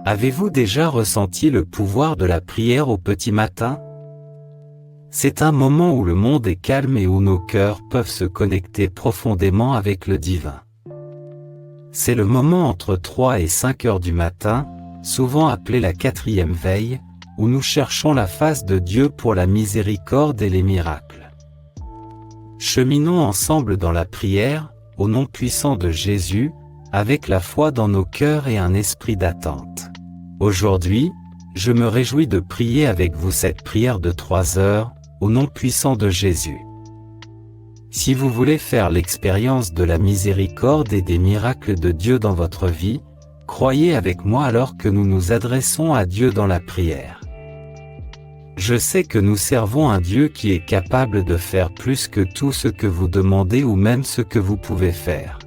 Avez-vous déjà ressenti le pouvoir de la prière au petit matin? C'est un moment où le monde est calme et où nos cœurs peuvent se connecter profondément avec le divin. C'est le moment entre 3 et 5 heures du matin, souvent appelé la 4e veille, où nous cherchons la face de Dieu pour la miséricorde et les miracles. Cheminons ensemble dans la prière, au nom puissant de Jésus, avec la foi dans nos cœurs et un esprit d'attente. Aujourd'hui, je me réjouis de prier avec vous cette prière de 3 heures, au nom puissant de Jésus. Si vous voulez faire l'expérience de la miséricorde et des miracles de Dieu dans votre vie, croyez avec moi alors que nous nous adressons à Dieu dans la prière. Je sais que nous servons un Dieu qui est capable de faire plus que tout ce que vous demandez ou même ce que vous pouvez faire.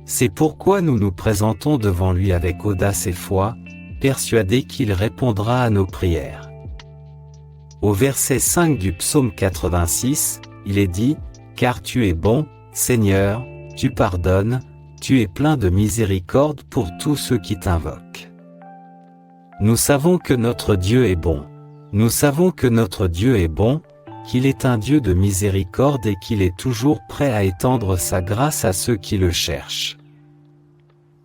C'est pourquoi nous nous présentons devant lui avec audace et foi, persuadés qu'il répondra à nos prières. Au verset 5 du psaume 86, il est dit « Car tu es bon, Seigneur, tu pardonnes, tu es plein de miséricorde pour tous ceux qui t'invoquent. » Nous savons que notre Dieu est bon. Nous savons que notre Dieu est bon, qu'il est un Dieu de miséricorde et qu'il est toujours prêt à étendre sa grâce à ceux qui le cherchent.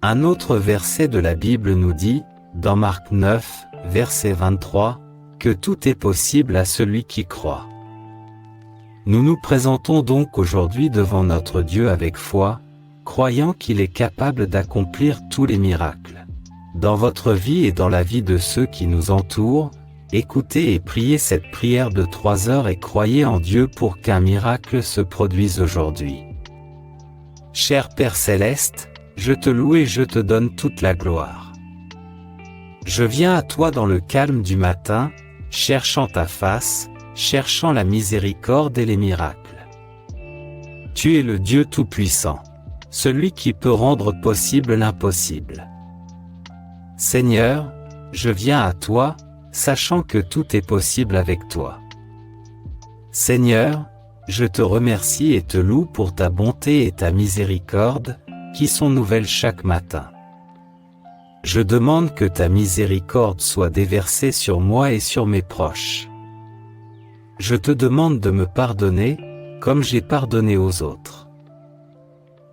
Un autre verset de la Bible nous dit, dans Marc 9, verset 23, que tout est possible à celui qui croit. Nous nous présentons donc aujourd'hui devant notre Dieu avec foi, croyant qu'il est capable d'accomplir tous les miracles. Dans votre vie et dans la vie de ceux qui nous entourent, écoutez et priez cette prière de 3 heures et croyez en Dieu pour qu'un miracle se produise aujourd'hui. Cher Père Céleste, je te loue et je te donne toute la gloire. Je viens à toi dans le calme du matin, cherchant ta face, cherchant la miséricorde et les miracles. Tu es le Dieu Tout-Puissant, celui qui peut rendre possible l'impossible. Seigneur, je viens à toi, sachant que tout est possible avec toi. Seigneur, je te remercie et te loue pour ta bonté et ta miséricorde, qui sont nouvelles chaque matin. Je demande que ta miséricorde soit déversée sur moi et sur mes proches. Je te demande de me pardonner, comme j'ai pardonné aux autres.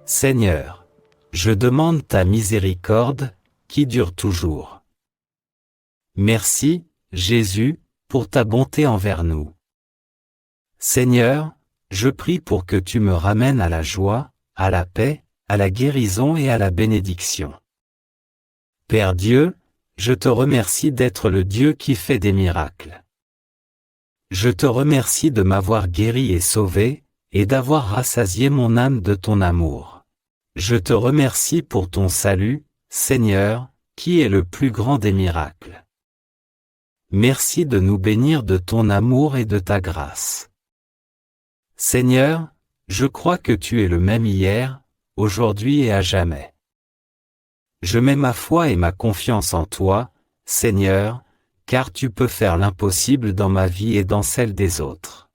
Seigneur, je demande ta miséricorde, qui dure toujours. Merci, Jésus, pour ta bonté envers nous. Seigneur, je prie pour que tu me ramènes à la joie, à la paix, à la guérison et à la bénédiction. Père Dieu, je te remercie d'être le Dieu qui fait des miracles. Je te remercie de m'avoir guéri et sauvé, et d'avoir rassasié mon âme de ton amour. Je te remercie pour ton salut, Seigneur, qui est le plus grand des miracles. Merci de nous bénir de ton amour et de ta grâce. Seigneur, je crois que tu es le même hier, aujourd'hui et à jamais. Je mets ma foi et ma confiance en toi, Seigneur, car tu peux faire l'impossible dans ma vie et dans celle des autres.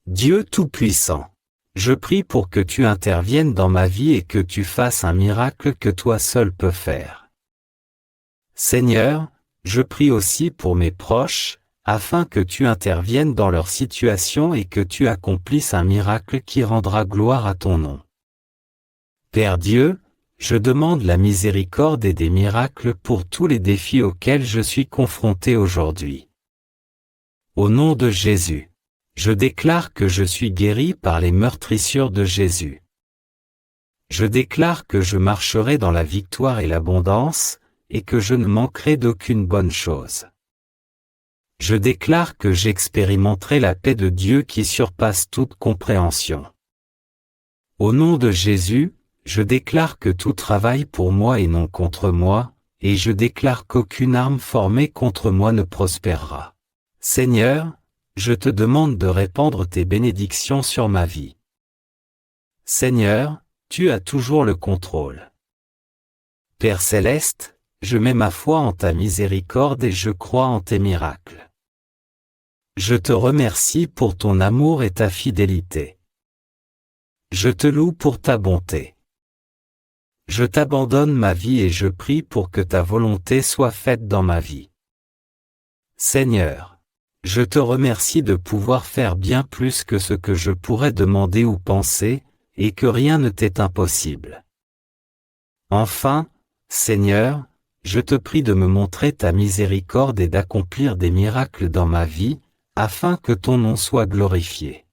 Dieu Tout-Puissant, je prie pour que tu interviennes dans ma vie et que tu fasses un miracle que toi seul peux faire. Seigneur, je prie aussi pour mes proches, afin que tu interviennes dans leur situation et que tu accomplisses un miracle qui rendra gloire à ton nom. Père Dieu, je demande la miséricorde et des miracles pour tous les défis auxquels je suis confronté aujourd'hui. Au nom de Jésus, je déclare que je suis guéri par les meurtrissures de Jésus. Je déclare que je marcherai dans la victoire et l'abondance, et que je ne manquerai d'aucune bonne chose. Je déclare que j'expérimenterai la paix de Dieu qui surpasse toute compréhension. Au nom de Jésus, je déclare que tout travaille pour moi et non contre moi, et je déclare qu'aucune arme formée contre moi ne prospérera. Seigneur, je te demande de répandre tes bénédictions sur ma vie. Seigneur, tu as toujours le contrôle. Père Céleste, je mets ma foi en ta miséricorde et je crois en tes miracles. Je te remercie pour ton amour et ta fidélité. Je te loue pour ta bonté. Je t'abandonne ma vie et je prie pour que ta volonté soit faite dans ma vie. Seigneur, je te remercie de pouvoir faire bien plus que ce que je pourrais demander ou penser, et que rien ne t'est impossible. Enfin, Seigneur, je te prie de me montrer ta miséricorde et d'accomplir des miracles dans ma vie, afin que ton nom soit glorifié.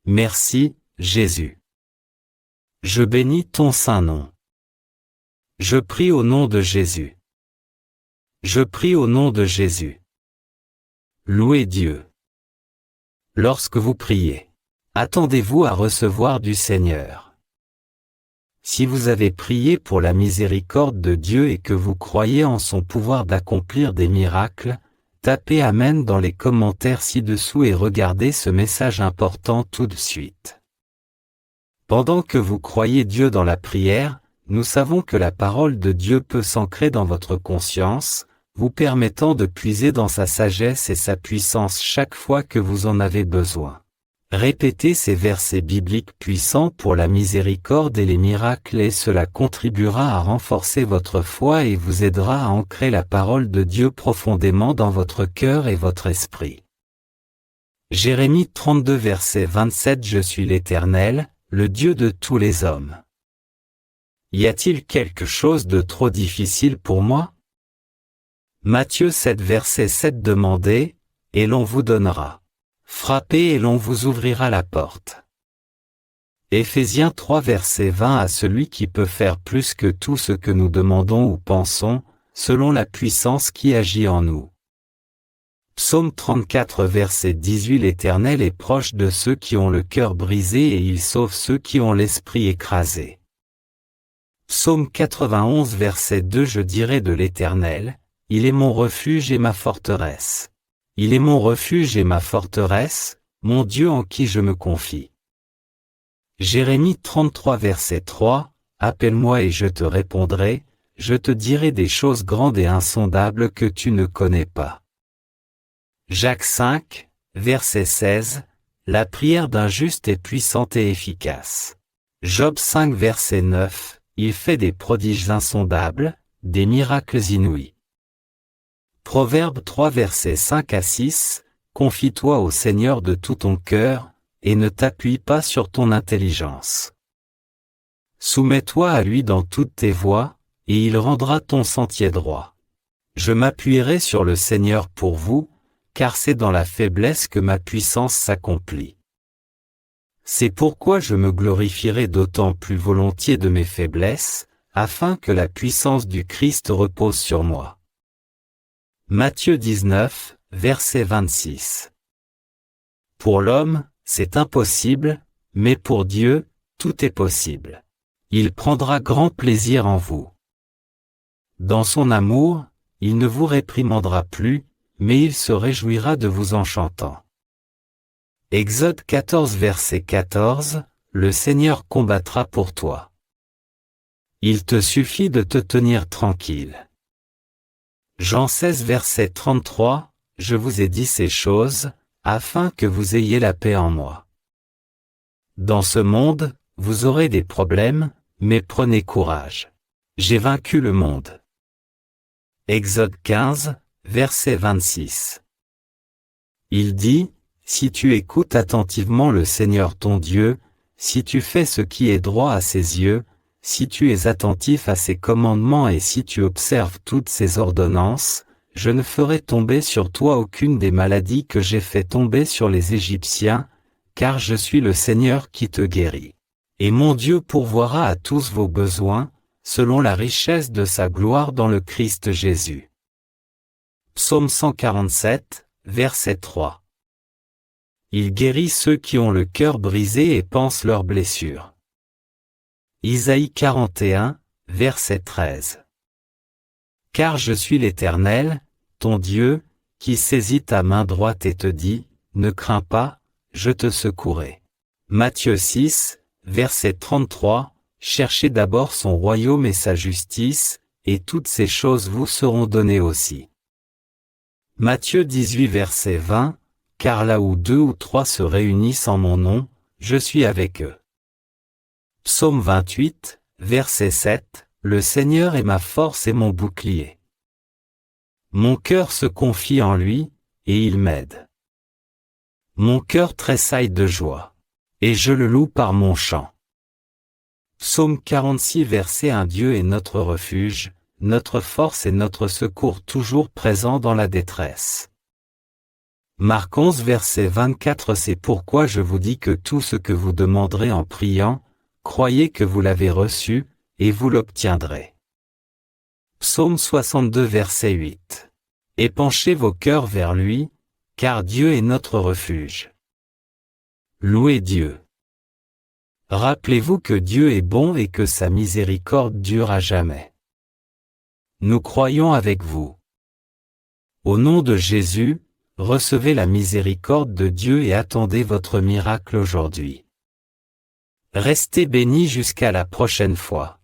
Merci, Jésus. Je bénis ton saint nom. Je prie au nom de Jésus. Je prie au nom de Jésus. Louez Dieu. Lorsque vous priez, attendez-vous à recevoir du Seigneur. Si vous avez prié pour la miséricorde de Dieu et que vous croyez en son pouvoir d'accomplir des miracles, tapez Amen dans les commentaires ci-dessous et regardez ce message important tout de suite. Pendant que vous croyez Dieu dans la prière, nous savons que la parole de Dieu peut s'ancrer dans votre conscience, vous permettant de puiser dans sa sagesse et sa puissance chaque fois que vous en avez besoin. Répétez ces versets bibliques puissants pour la miséricorde et les miracles et cela contribuera à renforcer votre foi et vous aidera à ancrer la parole de Dieu profondément dans votre cœur et votre esprit. Jérémie 32 verset 27 Je suis l'Éternel, le Dieu de tous les hommes. Y a-t-il quelque chose de trop difficile pour moi? Matthieu 7 verset 7 Demandez, et l'on vous donnera. Frappez et l'on vous ouvrira la porte. Éphésiens 3 verset 20 À celui qui peut faire plus que tout ce que nous demandons ou pensons, selon la puissance qui agit en nous. Psaume 34 verset 18 L'Éternel est proche de ceux qui ont le cœur brisé et il sauve ceux qui ont l'esprit écrasé. Psaume 91 verset 2 Je dirai de l'Éternel, il est mon refuge et ma forteresse. Il est mon refuge et ma forteresse, mon Dieu en qui je me confie. Jérémie 33 verset 3 Appelle-moi et je te répondrai, je te dirai des choses grandes et insondables que tu ne connais pas. Jacques 5, verset 16 La prière d'un juste est puissante et efficace. Job 5 verset 9 Il fait des prodiges insondables, des miracles inouïs. Proverbe 3 versets 5 à 6 Confie-toi au Seigneur de tout ton cœur, et ne t'appuie pas sur ton intelligence. Soumets-toi à lui dans toutes tes voies, et il rendra ton sentier droit. Je m'appuierai sur le Seigneur pour vous, car c'est dans la faiblesse que ma puissance s'accomplit. C'est pourquoi je me glorifierai d'autant plus volontiers de mes faiblesses, afin que la puissance du Christ repose sur moi. Matthieu 19, verset 26. Pour l'homme, c'est impossible, mais pour Dieu, tout est possible. Il prendra grand plaisir en vous. Dans son amour, il ne vous réprimandera plus, mais il se réjouira de vous en chantant. Exode 14 verset 14, Le Seigneur combattra pour toi. Il te suffit de te tenir tranquille. Jean 16 verset 33, Je vous ai dit ces choses, afin que vous ayez la paix en moi. Dans ce monde, vous aurez des problèmes, mais prenez courage. J'ai vaincu le monde. Exode 15, verset 26. Il dit, Si tu écoutes attentivement le Seigneur ton Dieu, si tu fais ce qui est droit à ses yeux, si tu es attentif à ses commandements et si tu observes toutes ses ordonnances, je ne ferai tomber sur toi aucune des maladies que j'ai fait tomber sur les Égyptiens, car je suis le Seigneur qui te guérit. Et mon Dieu pourvoira à tous vos besoins, selon la richesse de sa gloire dans le Christ Jésus. Psaume 147, verset 3. Il guérit ceux qui ont le cœur brisé et pansent leurs blessures. Isaïe 41, verset 13. Car je suis l'Éternel, ton Dieu, qui saisit ta main droite et te dit, ne crains pas, je te secourrai. Matthieu 6, verset 33, Cherchez d'abord son royaume et sa justice, et toutes ces choses vous seront données aussi. Matthieu 18 verset 20, Car là où 2 ou 3 se réunissent en mon nom, je suis avec eux. Psaume 28, Verset 7, Le Seigneur est ma force et mon bouclier. Mon cœur se confie en lui, et il m'aide. Mon cœur tressaille de joie. Et je le loue par mon chant. Psaume 46 verset 1 Dieu est notre refuge, notre force et notre secours toujours présent dans la détresse. Marc 11 verset 24 C'est pourquoi je vous dis que tout ce que vous demanderez en priant, croyez que vous l'avez reçu, et vous l'obtiendrez. Psaume 62 verset 8 Épanchez vos cœurs vers lui, car Dieu est notre refuge. Louez Dieu. Rappelez-vous que Dieu est bon et que sa miséricorde dure à jamais. Nous croyons avec vous. Au nom de Jésus, recevez la miséricorde de Dieu et attendez votre miracle aujourd'hui. Restez bénis jusqu'à la prochaine fois.